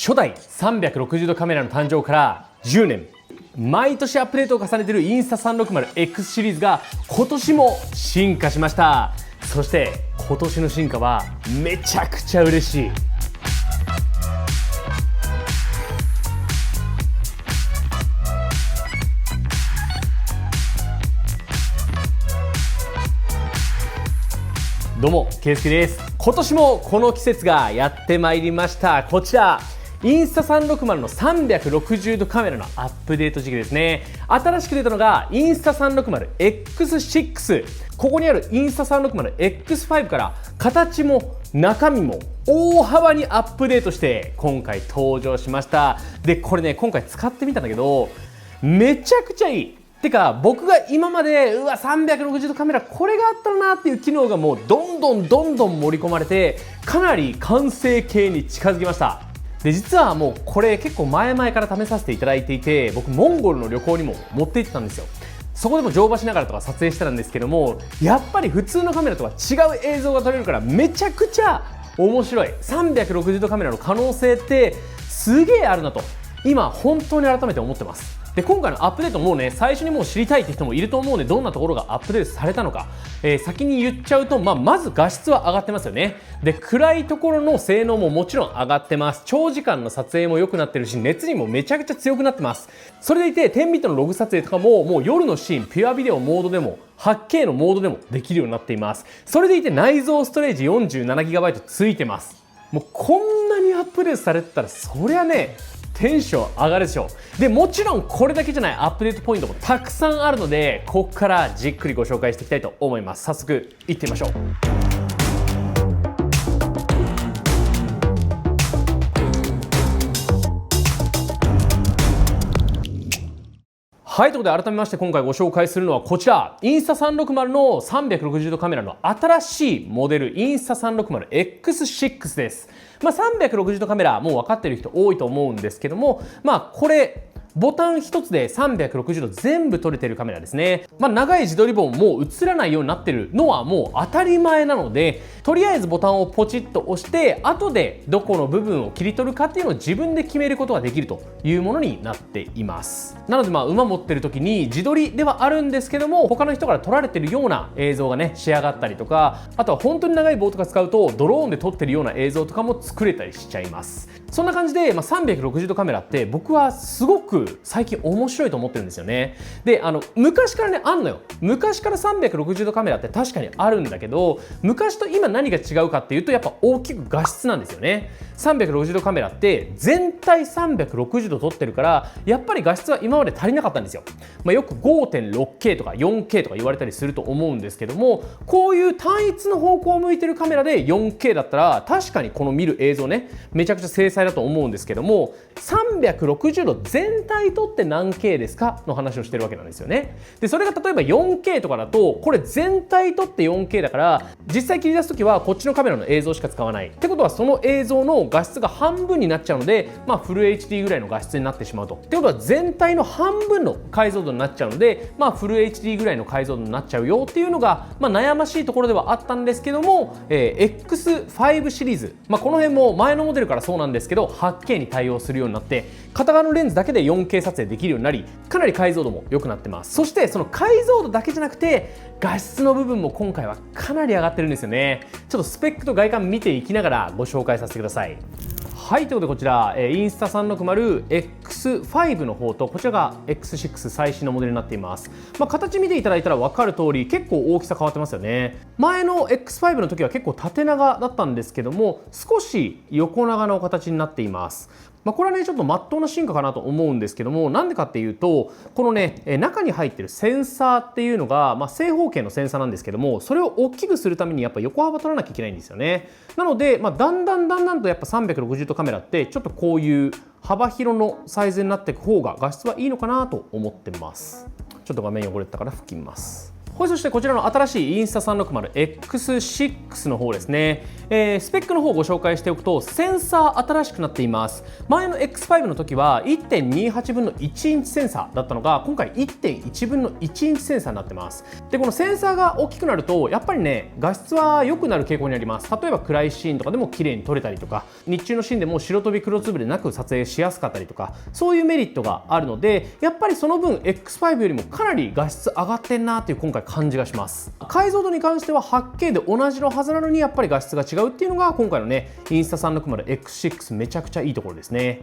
初代360度カメラの誕生から10年、毎年アップデートを重ねているインスタ 360X シリーズが今年も進化しました。そして今年の進化はめちゃくちゃ嬉しい。どうも、ケイスケです。今年もこの季節がやってまいりました。こちらインスタ360の360度カメラのアップデート時期ですね。新しく出たのがインスタ 360X6。ここにあるインスタ 360X5 から形も中身も大幅にアップデートして今回登場しました。で、これね、今回使ってみたんだけどめちゃくちゃいい。てか僕が今まで360度カメラこれがあったなっていう機能がもうどんどん盛り込まれて、かなり完成形に近づきました。で、実はもうこれ結構前々から試させていただいていて、僕モンゴルの旅行にも持って行ってたんですよ。そこでも乗馬しながらとか撮影してたんですけども、やっぱり普通のカメラとは違う映像が撮れるからめちゃくちゃ面白い。360度カメラの可能性ってすげえあるなと今本当に改めて思ってます。で、今回のアップデートもうね、最初にもう知りたいって人もいると思うので、どんなところがアップデートされたのか、先に言っちゃうと、まず画質は上がってますよね。で、暗いところの性能ももちろん上がってます。長時間の撮影も良くなってるし、熱にもめちゃくちゃ強くなってます。それでいて10ビットのログ撮影とかももう夜のシーンピュアビデオモードでも 8K のモードでもできるようになっています。それでいて内蔵ストレージ 47GB ついてます。もうこんなにアップデートされてたらそりゃね、テンション上がるでしょう。で、もちろんこれだけじゃないアップデートポイントもたくさんあるので、ここからじっくりご紹介していきたいと思います。早速いってみましょう。はい、ということで改めまして今回ご紹介するのはこちら、インスタ360の360度カメラの新しいモデル、インスタ 360X6 です。360度カメラもう分かっている人多いと思うんですけども、これボタン一つで360度全部撮れてるカメラですね。長い自撮り棒もう映らないようになってるのはもう当たり前なので、とりあえずボタンをポチッと押して後でどこの部分を切り取るかっていうのを自分で決めることができるというものになっています。なので馬持ってる時に自撮りではあるんですけども、他の人から撮られてるような映像がね仕上がったりとか、あとは本当に長い棒とか使うとドローンで撮ってるような映像とかも作れたりしちゃいます。そんな感じで、360度カメラって僕はすごく最近面白いと思ってるんですよね。で、昔からねあんのよ。昔から360度カメラって確かにあるんだけど、昔と今何が違うかっていうとやっぱ大きく画質なんですよね。360度カメラって全体360度撮ってるから、やっぱり画質は今まで足りなかったんですよ。よく 5.6K とか 4K とか言われたりすると思うんですけども、こういう単一の方向を向いてるカメラで 4K だったら確かにこの見る映像ねめちゃくちゃ精細だと思うんですけども、360度全体撮って何 K ですかの話をしてるわけなんですよね。で、それが例えば 4K とかだとこれ全体撮って 4K だから、実際切り出す時はこっちのカメラの映像しか使わないってことは、その映像の画質が半分になっちゃうので、フル HD ぐらいの画質になってしまうと。ってことは全体の半分の解像度になっちゃうので、フル HD ぐらいの解像度になっちゃうよっていうのが、悩ましいところではあったんですけども、X5 シリーズ、この辺も前のモデルからそうなんですけど 8K に対応するようになって、片側のレンズだけで 4K 撮影できるようになり、かなり解像度も良くなってます。そしてその解像度だけじゃなくて画質の部分も今回はかなり上がってるんですよね。ちょっとスペックと外観見ていきながらご紹介させてください。はい、ということでこちらインスタ 360X5 の方と、こちらが X6 最新のモデルになっています。形見ていただいたら分かる通り結構大きさ変わってますよね。前の X5 の時は結構縦長だったんですけども、少し横長の形になっています。これはねちょっと真っ当な進化かなと思うんですけども、なんでかっていうと、このね中に入ってるセンサーっていうのが、正方形のセンサーなんですけども、それを大きくするためにやっぱ横幅取らなきゃいけないんですよね。なので、だんだんとやっぱ360度カメラってちょっとこういう幅広のサイズになっていく方が画質はいいのかなと思ってます。ちょっと画面汚れてたから拭きます。そしてこちらの新しいインスタ 360X6 の方ですね、スペックの方をご紹介しておくと、センサー新しくなっています。前の X5 の時は 1.28 分の1インチセンサーだったのが、今回 1.1 分の1インチセンサーになってます。でこのセンサーが大きくなるとやっぱりね、画質は良くなる傾向にあります。例えば暗いシーンとかでも綺麗に撮れたりとか、日中のシーンでも白飛び黒つぶれなく撮影しやすかったりとか、そういうメリットがあるので、やっぱりその分 X5 よりもかなり画質上がってんなっていう今回感じがします。解像度に関しては 8K で同じのはずなのに、やっぱり画質が違うっていうのが今回のねインスタ 360X6 めちゃくちゃいいところですね。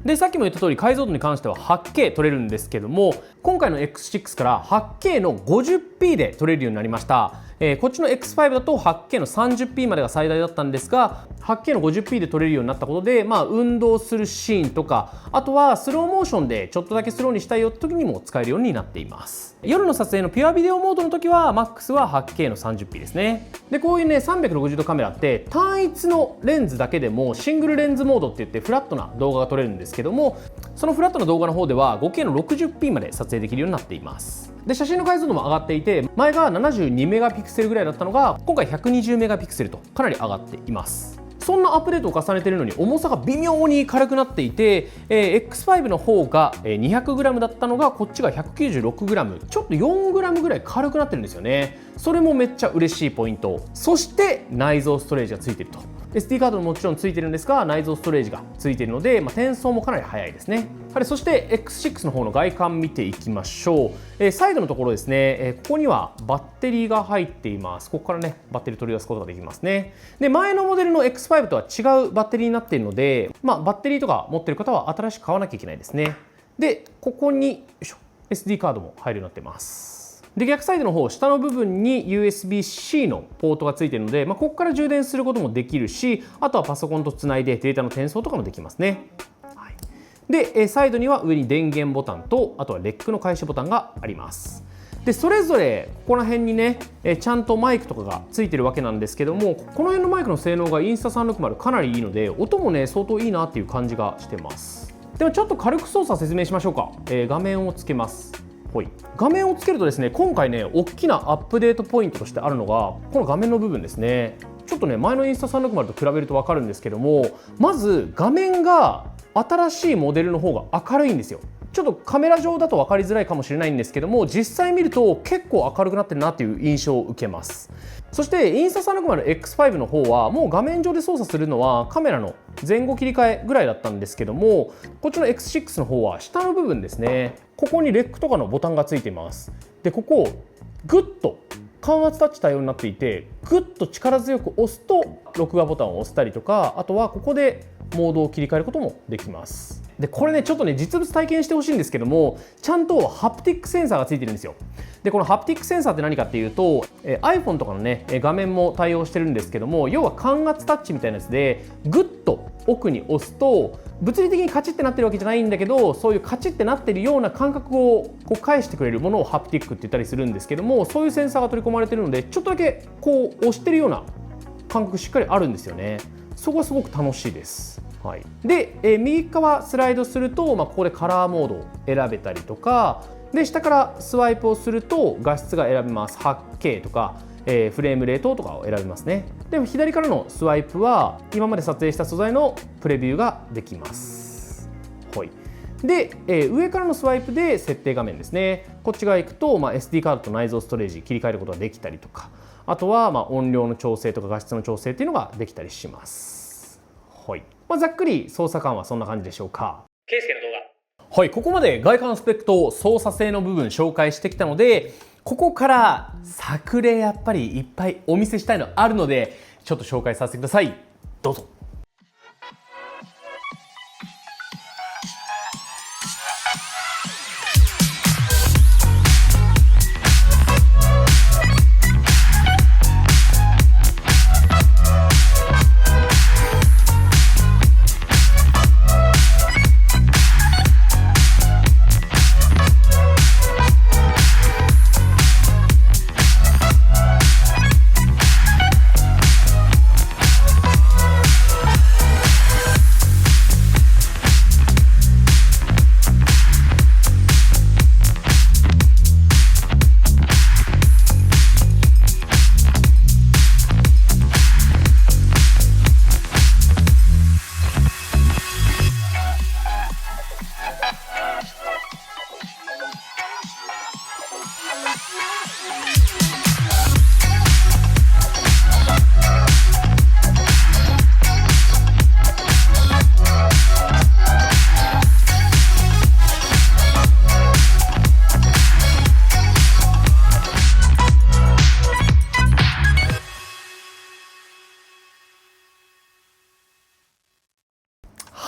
でさっきも言った通り、解像度に関しては 8K 撮れるんですけども、今回の X6 から 8K の 50p で撮れるようになりました。こっちの X5 だと 8K の 30p までが最大だったんですが、 8K の 50p で撮れるようになったことで、運動するシーンとか、あとはスローモーションでちょっとだけスローにしたいよって時にも使えるようになっています。夜の撮影のピュアビデオモードの時は MAX は 8K の 30p ですね。でこういうね360度カメラって単一のレンズだけでもシングルレンズモードって言ってフラットな動画が撮れるんですけども、そのフラットな動画の方では 5K の 60p まで撮影できるようになっています。で写真の解像度も上がっていて、前が72メガピクセルぐらいだったのが今回120メガピクセルとかなり上がっています。そんなアップデートを重ねているのに重さが微妙に軽くなっていて、X5 の方が 200g だったのがこっちが 196g、 ちょっと 4g ぐらい軽くなってるんですよね。それもめっちゃ嬉しいポイント。そして内蔵ストレージがついていると。SD カードももちろんついてるんですが、内蔵ストレージがついているので、転送もかなり早いですね。そして X6 の方の外観見ていきましょう。サイドのところですね、ここにはバッテリーが入っています。ここからねバッテリー取り出すことができますね。で前のモデルの X5 とは違うバッテリーになっているので、バッテリーとか持っている方は新しく買わなきゃいけないですね。でここによいしょ SD カードも入るようになってます。で逆サイドの方、下の部分に USB-C のポートがついているので、ここから充電することもできるし、あとはパソコンとつないでデータの転送とかもできますね。でサイドには上に電源ボタンと、あとはレックの開始ボタンがあります。でそれぞれここら辺にねちゃんとマイクとかがついてるわけなんですけども、この辺のマイクの性能がインスタ360かなりいいので、音もね相当いいなっていう感じがしてます。でもちょっと軽く操作説明しましょうか。画面をつけます。画面をつけるとですね、今回ね大きなアップデートポイントとしてあるのがこの画面の部分ですね。ちょっとね前のインスタ360と比べると分かるんですけども、まず画面が新しいモデルの方が明るいんですよ。ちょっとカメラ上だと分かりづらいかもしれないんですけども、実際見ると結構明るくなってるなっていう印象を受けます。そしてインスタ 360X5 の方はもう画面上で操作するのはカメラの前後切り替えぐらいだったんですけども、こっちの X6 の方は下の部分ですね、ここにレックとかのボタンがついています。でここをグッと感圧タッチ対応になっていて、グッと力強く押すと録画ボタンを押したりとか、あとはここでモードを切り替えることもできます。でこれねちょっとね実物体験してほしいんですけども、ちゃんとハプティックセンサーがついてるんですよ。でこのハプティックセンサーって何かっていうと、iPhone とかのね画面も対応してるんですけども、要は感圧タッチみたいなやつでグッと奥に押すと物理的にカチッてなってるわけじゃないんだけど、そういうカチッてなってるような感覚をこう返してくれるものをハプティックって言ったりするんですけども、そういうセンサーが取り込まれてるので、ちょっとだけこう押してるような感覚しっかりあるんですよね。そこがすごく楽しいです。で、右側スライドすると、ここでカラーモードを選べたりとか、で下からスワイプをすると画質が選べます。 8K とか、フレームレートとかを選べますね。で左からのスワイプは今まで撮影した素材のプレビューができます。で、上からのスワイプで設定画面ですね。こっち側行くと、SD カードと内蔵ストレージ切り替えることができたりとか、あとは音量の調整とか画質の調整っていうのができたりします。ざっくり操作感はそんな感じでしょうか。ケイスケの動画。ここまで外観スペックと操作性の部分紹介してきたので、ここから作例やっぱりいっぱいお見せしたいのあるので、ちょっと紹介させてください。どうぞ。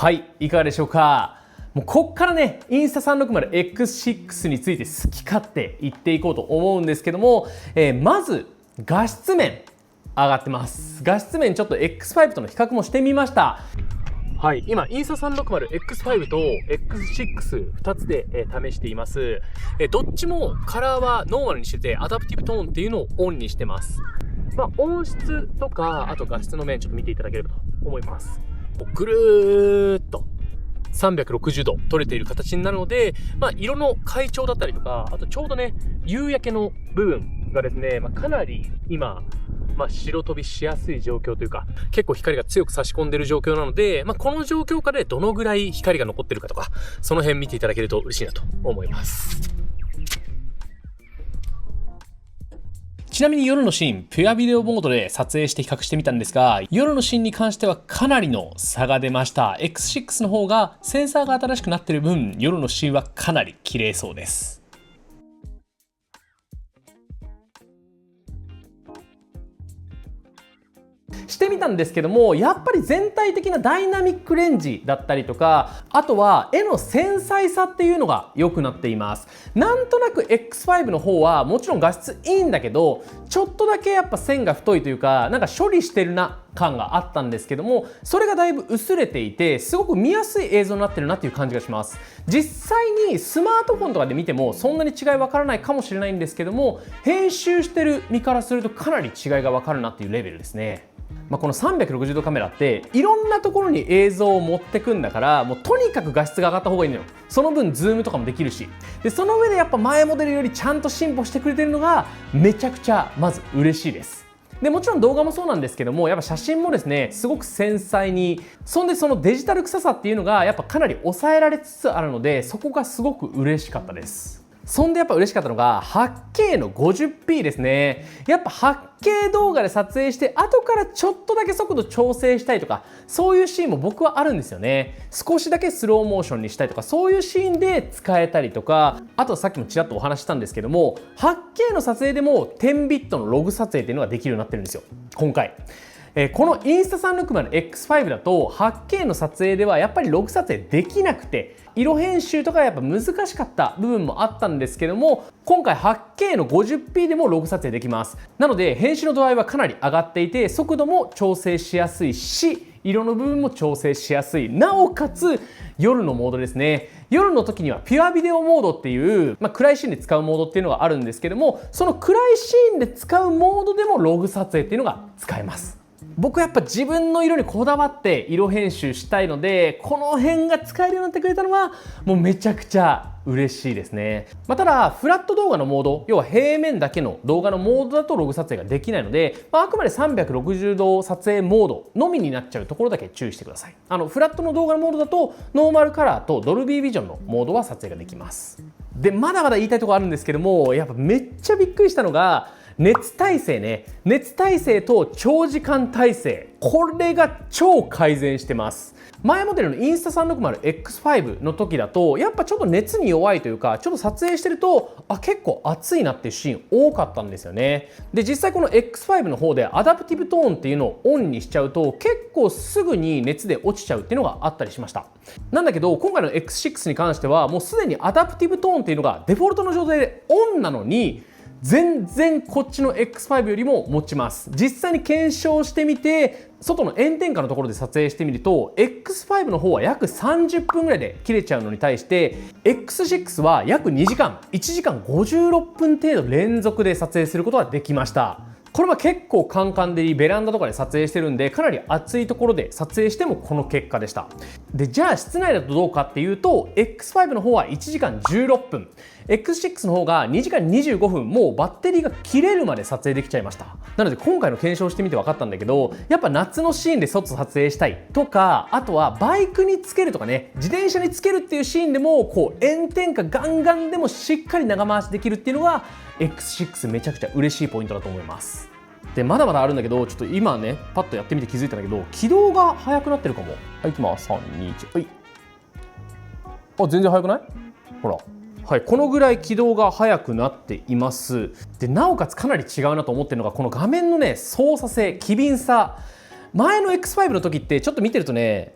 はい、いかがでしょうか。もうこっからね、インスタ 360X6 について好き勝手言っていこうと思うんですけども、まず画質面上がってます。画質面ちょっと X5 との比較もしてみました。はい、今インスタ 360X5 と X6 つで、試しています。どっちもカラーはノーマルにしてて、アダプティブトーンっていうのをオンにしてます。音質とかあと画質の面ちょっと見ていただければと思います。ぐるーっと360度撮れている形になるので、色の階調だったりとか、あとちょうどね、夕焼けの部分がですね、かなり今、白飛びしやすい状況というか、結構光が強く差し込んでいる状況なので、この状況下でどのぐらい光が残ってるかとか、その辺見ていただけると嬉しいなと思います。ちなみに夜のシーン、ピュアビデオモードで撮影して比較してみたんですが、夜のシーンに関してはかなりの差が出ました。X6 の方がセンサーが新しくなっている分、夜のシーンはかなり綺麗そうです。してみたんですけども、やっぱり全体的なダイナミックレンジだったりとか、あとは絵の繊細さっていうのが良くなっています。なんとなく X5 の方はもちろん画質いいんだけど、ちょっとだけやっぱ線が太いというか、なんか処理してるな感があったんですけども、それがだいぶ薄れていて、すごく見やすい映像になってるなっていう感じがします。実際にスマートフォンとかで見てもそんなに違いわからないかもしれないんですけども、編集してる身からするとかなり違いがわかるなっていうレベルですね。この360度カメラっていろんなところに映像を持ってくんだから、もうとにかく画質が上がった方がいいのよ。その分ズームとかもできるし、でその上でやっぱ前モデルよりちゃんと進歩してくれてるのがめちゃくちゃまず嬉しいです。でもちろん動画もそうなんですけども、やっぱ写真もですねすごく繊細に、そのデジタル臭さっていうのがやっぱかなり抑えられつつあるので、そこがすごく嬉しかったです。そんでやっぱ嬉しかったのが 8K の 50p ですね。やっぱ 8K 動画で撮影して後からちょっとだけ速度調整したいとか、そういうシーンも僕はあるんですよね。少しだけスローモーションにしたいとか、そういうシーンで使えたりとか、あとさっきもちらっとお話したんですけども、 8K の撮影でも10ビットのログ撮影っていうのができるようになってるんですよ今回。このインスタ 360X5 だと 8K の撮影ではやっぱりログ撮影できなくて、色編集とかやっぱ難しかった部分もあったんですけども、今回 8K の 50p でもログ撮影できます。なので編集の度合いはかなり上がっていて、速度も調整しやすいし、色の部分も調整しやすい。なおかつ夜のモードですね。夜の時にはピュアビデオモードっていう、暗いシーンで使うモードっていうのがあるんですけども、その暗いシーンで使うモードでもログ撮影っていうのが使えます。僕はやっぱ自分の色にこだわって色編集したいので、この辺が使えるようになってくれたのはもうめちゃくちゃ嬉しいですね。ただフラット動画のモード、要は平面だけの動画のモードだとログ撮影ができないので、あくまで360度撮影モードのみになっちゃうところだけ注意してください。フラットの動画のモードだとノーマルカラーとドルビービジョンのモードは撮影ができます。でまだまだ言いたいところあるんですけども、やっぱめっちゃびっくりしたのが熱耐性ね。熱耐性と長時間耐性、これが超改善してます。前モデルのインスタ 360X5 の時だとやっぱちょっと熱に弱いというか、ちょっと撮影してると結構熱いなっていうシーン多かったんですよね。で実際この X5 の方でアダプティブトーンっていうのをオンにしちゃうと結構すぐに熱で落ちちゃうっていうのがあったりしました。なんだけど今回の X6 に関してはもうすでにアダプティブトーンっていうのがデフォルトの状態でオンなのに、全然こっちの X5 よりも持ちます。実際に検証してみて、外の炎天下のところで撮影してみると X5 の方は約30分ぐらいで切れちゃうのに対して X6 は約2時間、1時間56分程度連続で撮影することができました。これは結構カンカンでベランダとかで撮影してるんで、かなり暑いところで撮影してもこの結果でした。でじゃあ室内だとどうかっていうと X5 の方は1時間16分、X6 の方が2時間25分、もうバッテリーが切れるまで撮影できちゃいました。なので今回の検証してみて分かったんだけど、やっぱ夏のシーンで外撮影したいとか、あとはバイクにつけるとかね、自転車につけるっていうシーンでもこう炎天下ガンガンでもしっかり長回しできるっていうのが X6 めちゃくちゃ嬉しいポイントだと思います。でまだまだあるんだけど、ちょっと今ねパッとやってみて気づいたんだけど、起動が速くなってるかも。はい、いきます。3、2、1、はい。あ、全然速くない？ほら。はい、このぐらい起動が速くなっています。でなおかつかなり違うなと思ってるのがこの画面のね操作性、機敏さ。前の X5 の時ってちょっと見てるとね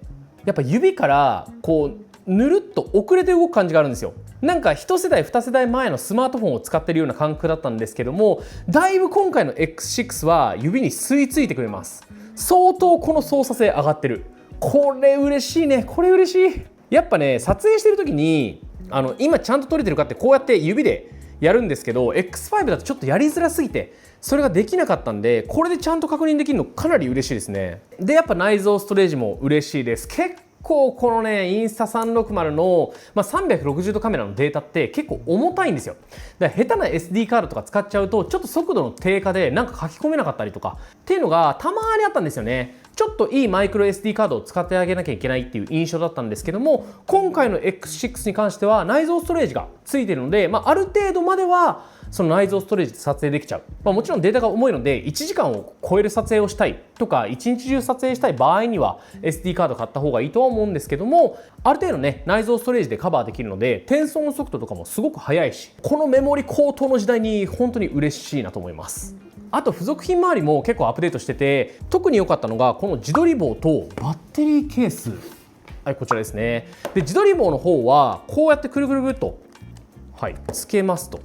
やっぱ指からこうぬるっと遅れて動く感じがあるんですよ。なんか1世代2世代前のスマートフォンを使ってるような感覚だったんですけども、だいぶ今回の X6 は指に吸い付いてくれます。相当この操作性上がってる。これ嬉しいね。これ嬉しい。やっぱね、撮影してる時に今ちゃんと撮れてるかってこうやって指でやるんですけど、 X5 だとちょっとやりづらすぎてそれができなかったんで、これでちゃんと確認できるのかなり嬉しいですね。でやっぱ内蔵ストレージも嬉しいです。結構このねインスタ360の、360度カメラのデータって結構重たいんですよ。だから下手な SD カードとか使っちゃうとちょっと速度の低下でなんか書き込めなかったりとかっていうのがたまにあったんですよね。ちょっといいマイクロ SD カードを使ってあげなきゃいけないっていう印象だったんですけども、今回の X6 に関しては内蔵ストレージがついているので、ある程度まではその内蔵ストレージで撮影できちゃう。もちろんデータが重いので1時間を超える撮影をしたいとか1日中撮影したい場合には SD カード買った方がいいとは思うんですけども、ある程度ね内蔵ストレージでカバーできるので転送の速度とかもすごく速いし、このメモリ高騰の時代に本当に嬉しいなと思います。あと付属品周りも結構アップデートしてて、特に良かったのがこの自撮り棒とバッテリーケース。はい、こちらですね。で自撮り棒の方はこうやってくるくるくるっと、つけますと。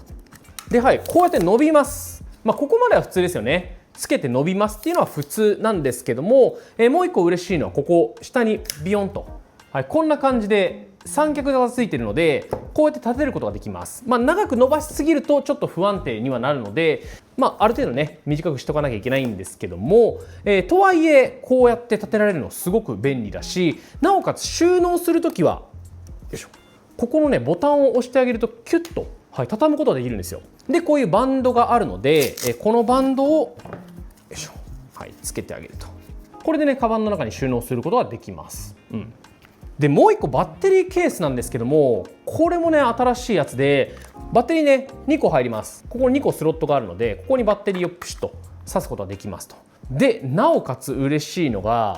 でこうやって伸びます。ここまでは普通ですよね。つけて伸びますっていうのは普通なんですけども、もう一個嬉しいのはここ下にビヨンと、こんな感じで三脚がついているのでこうやって立てることができます。長く伸ばしすぎるとちょっと不安定にはなるので、ある程度ね短くしとかなきゃいけないんですけども、とはいえこうやって立てられるのすごく便利だし、なおかつ収納するときはよいしょ、ここのねボタンを押してあげるとキュッと、畳むことができるんですよ。でこういうバンドがあるので、このバンドをよいしょ、つけてあげると、これでねカバンの中に収納することができます。でもう1個バッテリーケースなんですけども、これもね新しいやつでバッテリーね2個入ります。ここに2個スロットがあるのでここにバッテリーをプシュッと挿すことができますと。でなおかつ嬉しいのが、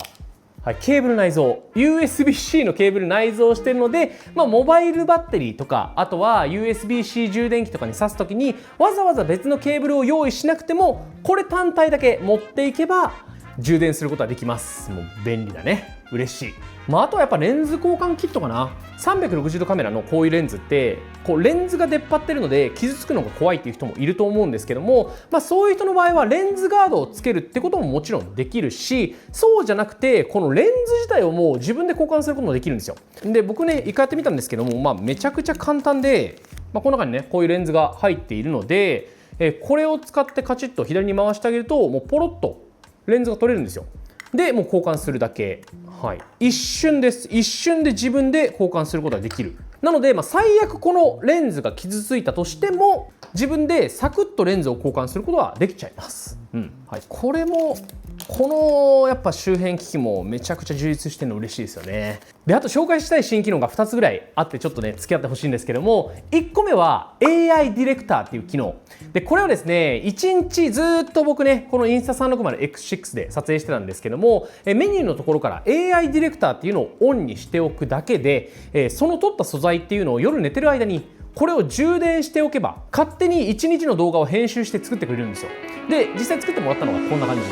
ケーブル内蔵 USB-C のケーブル内蔵してるので、モバイルバッテリーとかあとは USB-C 充電器とかに挿す時にわざわざ別のケーブルを用意しなくてもこれ単体だけ持っていけば充電することができます。もう便利だね、嬉しい。あとはやっぱレンズ交換キットかな。360度カメラのこういうレンズってこうレンズが出っ張ってるので傷つくのが怖いっていう人もいると思うんですけども、そういう人の場合はレンズガードをつけるってことももちろんできるし、そうじゃなくてこのレンズ自体をもう自分で交換することもできるんですよ。で僕ね一回やってみたんですけども、めちゃくちゃ簡単で、この中にねこういうレンズが入っているので、これを使ってカチッと左に回してあげるともうポロッとレンズが取れるんですよ。でもう交換するだけ、一瞬です。一瞬で自分で交換することができる。なので、最悪このレンズが傷ついたとしても自分でサクッとレンズを交換することができちゃいます。これもこのやっぱ周辺機器もめちゃくちゃ充実してるの嬉しいですよね。であと紹介したい新機能が2つぐらいあってちょっとね付き合ってほしいんですけども、1個目は AI ディレクターっていう機能で、これはですね1日ずっと僕ねこのインスタ 360X6 で撮影してたんですけども、メニューのところから AI ディレクターっていうのをオンにしておくだけで、その撮った素材っていうのを夜寝てる間にこれを充電しておけば勝手に1日の動画を編集して作ってくれるんですよ。で実際作ってもらったのがこんな感じ。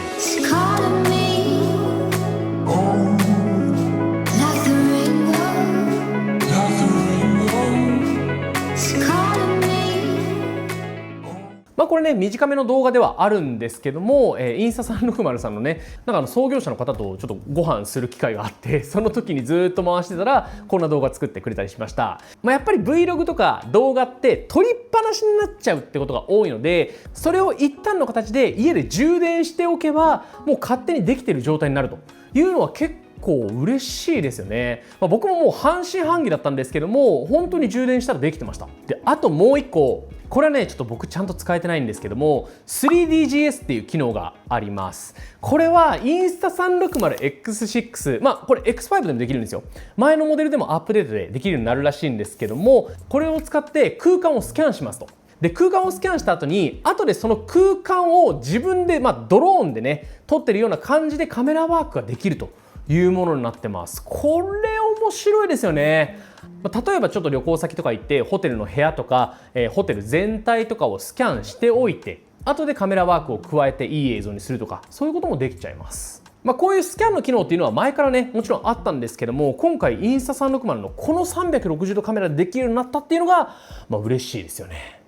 これね短めの動画ではあるんですけども、インスタ360さんのね創業者の方とちょっとご飯する機会があって、その時にずっと回してたらこんな動画作ってくれたりしました。やっぱり Vlog とか動画って撮りっぱなしになっちゃうってことが多いので、それを一旦の形で家で充電しておけばもう勝手にできている状態になるというのは結構嬉しいですよね。僕ももう半信半疑だったんですけども本当に充電したらできてました。であともう一個、これはねちょっと僕ちゃんと使えてないんですけども 3DGS っていう機能があります。これはインスタ 360X6、これ X5 でもできるんですよ。前のモデルでもアップデートでできるようになるらしいんですけども、これを使って空間をスキャンしますと。で空間をスキャンした後に後でその空間を自分でドローンでね撮ってるような感じでカメラワークができるというものになってます。これ面白いですよね。例えばちょっと旅行先とか行ってホテルの部屋とか、ホテル全体とかをスキャンしておいて後でカメラワークを加えていい映像にするとか、そういうこともできちゃいます。こういうスキャンの機能っていうのは前からねもちろんあったんですけども、今回インスタ360のこの360度カメラでできるようになったっていうのが嬉しいですよね。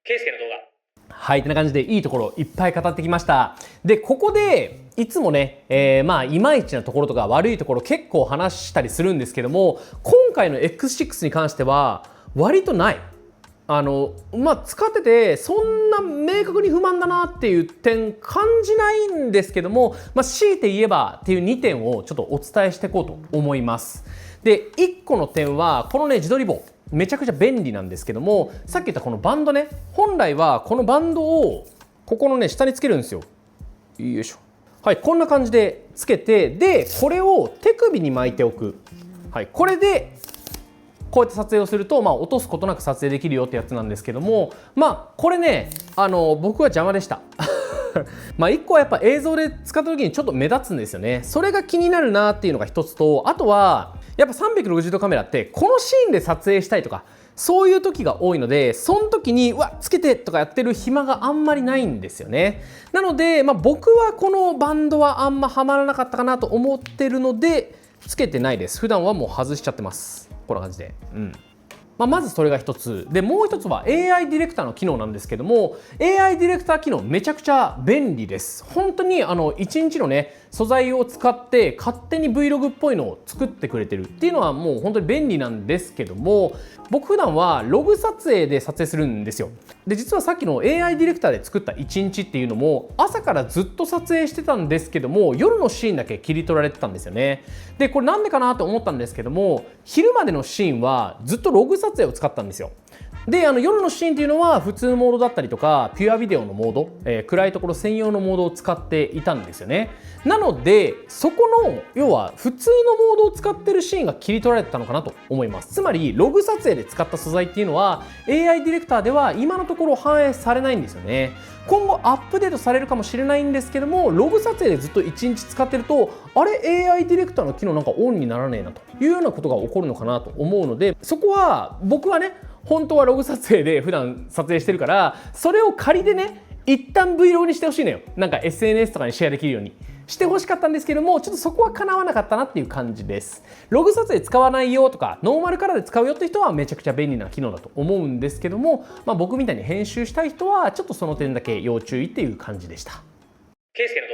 ケイスケの動画、はい、ってな感じでいいところいっぱい語ってきました。でここでいつもね、いまいちなところとか悪いところ結構話したりするんですけども、今回の X6 に関しては割とない。使っててそんな明確に不満だなっていう点感じないんですけども、強いて言えばっていう2点をちょっとお伝えしていこうと思います。で1個の点はこのね自撮り棒めちゃくちゃ便利なんですけども、さっき言ったこのバンドね、本来はこのバンドをここのね下につけるんですよ。よいしょ。はい、こんな感じでつけて、でこれを手首に巻いておく。はい、これでこうやって撮影をすると、落とすことなく撮影できるよってやつなんですけども、これね僕は邪魔でした1個はやっぱ映像で使った時にちょっと目立つんですよね。それが気になるなっていうのが一つと、あとはやっぱ360度カメラってこのシーンで撮影したいとかそういう時が多いので、その時につけてとかやってる暇があんまりないんですよね。なので、僕はこのバンドはあんまハマらなかったかなと思ってるのでつけてないです。普段はもう外しちゃってます。こんな感じで、まずそれが一つで、もう一つは AI ディレクターの機能なんですけども、 AI ディレクター機能めちゃくちゃ便利です。本当に1日のね素材を使って勝手に Vlog っぽいのを作ってくれてるっていうのはもう本当に便利なんですけども、僕普段はログ撮影で撮影するんですよ。で実はさっきの AI ディレクターで作った1日っていうのも朝からずっと撮影してたんですけども、夜のシーンだけ切り取られてたんですよね。でこれなんでかなと思ったんですけども、昼までのシーンはずっとログ撮影を使ったんですよ。で夜のシーンっていうのは普通のモードだったりとかピュアビデオのモード、暗いところ専用のモードを使っていたんですよね。なのでそこの要は普通のモードを使ってるシーンが切り取られてたのかなと思います。つまりログ撮影で使った素材っていうのは AI ディレクターでは今のところ反映されないんですよね。今後アップデートされるかもしれないんですけども、ログ撮影でずっと1日使ってるとあれ AI ディレクターの機能なんかオンにならねえなというようなことが起こるのかなと思うので、そこは僕はね本当はログ撮影で普段撮影してるから、それを仮でね一旦 Vlog にしてほしいのよ。なんか SNS とかにシェアできるようにしてほしかったんですけども、ちょっとそこは叶わなかったなっていう感じです。ログ撮影使わないよとかノーマルカラーで使うよって人はめちゃくちゃ便利な機能だと思うんですけども、僕みたいに編集したい人はちょっとその点だけ要注意っていう感じでした。ケイスケの動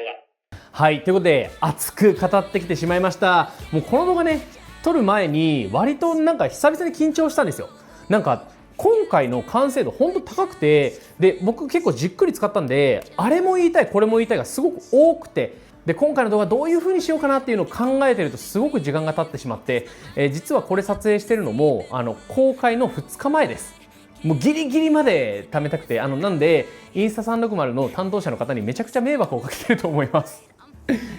画、はい、ということで熱く語ってきてしまいました。もうこの動画ね撮る前に割となんか久々に緊張したんですよ。なんか今回の完成度ほんと高くて、で僕結構じっくり使ったんであれも言いたいこれも言いたいがすごく多くて、で今回の動画どういう風にしようかなっていうのを考えてるとすごく時間が経ってしまって、実はこれ撮影してるのも公開の2日前です。もうギリギリまで貯めたくてなんでインスタ360の担当者の方にめちゃくちゃ迷惑をかけてると思います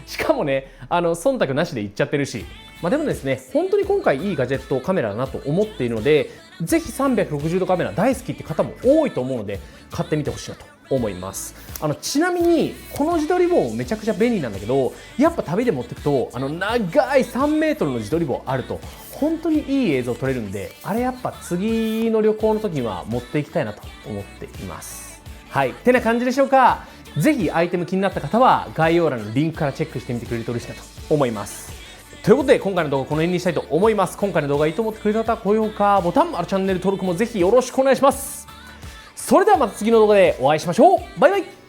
しかもね忖度なしで言っちゃってるし、でもですね本当に今回いいガジェットカメラだなと思っているので、ぜひ360度カメラ大好きって方も多いと思うので買ってみてほしいなと思います。ちなみにこの自撮り棒めちゃくちゃ便利なんだけど、やっぱ旅で持ってくと長い3メートルの自撮り棒あると本当にいい映像撮れるんで、あれやっぱ次の旅行の時には持っていきたいなと思っています。はい、てな感じでしょうか。ぜひアイテム気になった方は概要欄のリンクからチェックしてみてくれると嬉しいなと思います。ということで今回の動画はこの辺にしたいと思います。今回の動画いいと思ってくれた方は高評価ボタン、チャンネル登録もぜひよろしくお願いします。それではまた次の動画でお会いしましょう。バイバイ。